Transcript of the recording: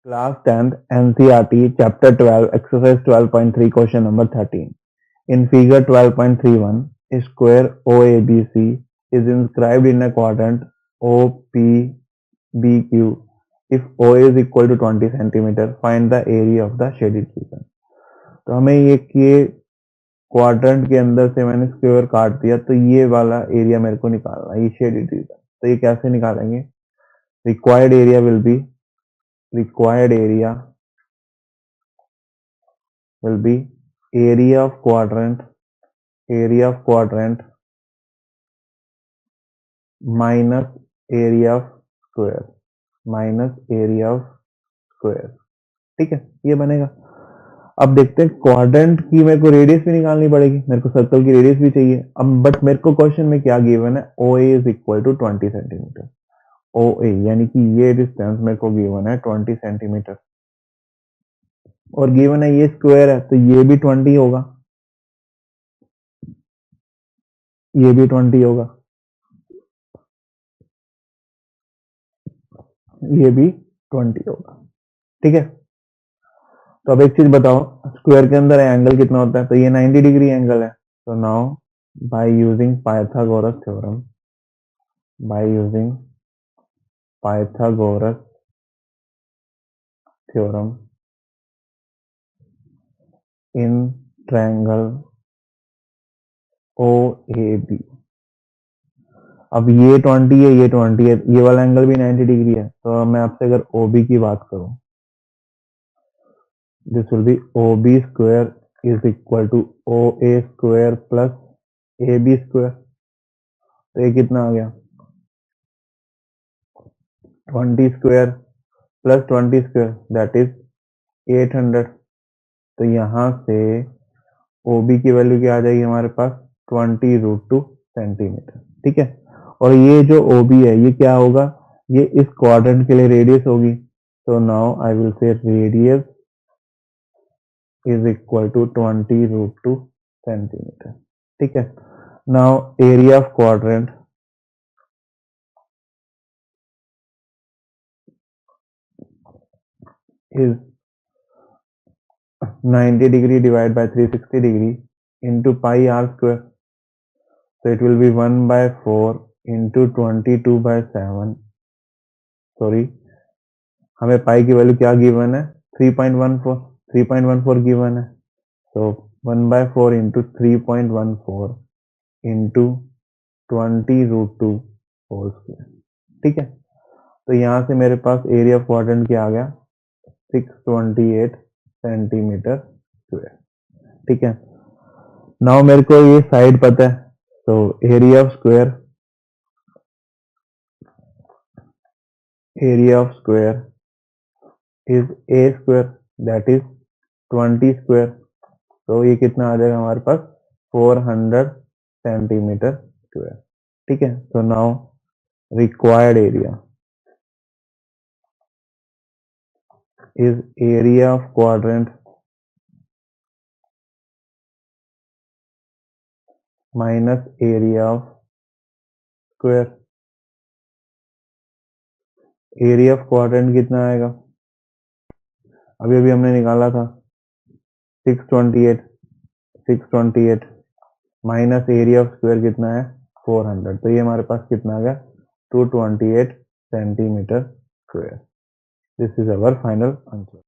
Class 10th NCERT Chapter 12 Exercise 12.3 Question number 13. In figure 12.31, a square OABC is inscribed in a quadrant OPBQ. If OA is equal to 20 cm, find the area of the shaded region. तो हमें ये quadrant के अंदर से मैंने square काट दिया, तो ये वाला एरिया मेरे को निकालना है, ये शेडेड रीजन। तो ये कैसे निकालेंगे? Required area will be area of quadrant minus area of square ठीक है, ये बनेगा। अब देखते हैं, क्वाड्रेंट की मेरे को रेडियस भी निकालनी पड़ेगी, मेरे को सर्कल की रेडियस भी चाहिए। अब बट मेरे को क्वेश्चन में क्या गिवन है? OA is equal to 20 centimetre. OA यानी कि ये डिस्टेंस मेरे को गिवन है 20 सेंटीमीटर, और गिवन है ये स्क्वायर है, तो ये भी 20 होगा, ये भी 20 होगा, ये भी 20 होगा। ठीक है, तो अब एक चीज बताओ, स्क्वायर के अंदर एंगल कितना होता है? तो ये 90 डिग्री एंगल है। तो now by using Pythagoras theorem in triangle OAB। अब ये 20 है, ये 20 है, ये वाला एंगल भी 90 डिग्री है। तो मैं आपसे अगर OB की बात करूं, this will be OB square is equal to OA square plus AB square. तो ये कितना आ गया? 20 square plus 20 square that is 800। तो यहां से OB की वैल्यू क्या आ जाएगी हमारे पास? 20√2 सेंटीमीटर। ठीक है, और ये जो OB है ये क्या होगा? ये इस क्वाड्रेंट के लिए रेडियस होगी। तो now I will say radius is equal to 20√2 centimetre. ठीक है, now area of quadrant is 90 degree divided by 360 degree into pi r square. So it will be 1 by 4 into 22 by 7. Sorry, हमें पाई की value क्या given है? 3.14 given है। तो 1 by 4 into 3.14 into 20√2 whole square. ठीक है, तो यहां से मेरे पास एरिया ऑफ क्वाड्रेंट क्या आ गया? 628 सेंटीमीटर स्क्वायर। ठीक है, नाउ मेरे को ये साइड पता है, तो area of square is A square that is 20 square. तो ये कितना आ जाएगा हमारे पास? 400 सेंटीमीटर स्क्वायर। ठीक है, तो now required area is area of quadrant minus area of square. Area of quadrant कितना आएगा? अभी अभी हमने निकाला था 628 माइनस एरिया ऑफ स्क्वायर कितना है? 400। तो ये हमारे पास कितना आ गया? 228 centimetre square. This is our final answer.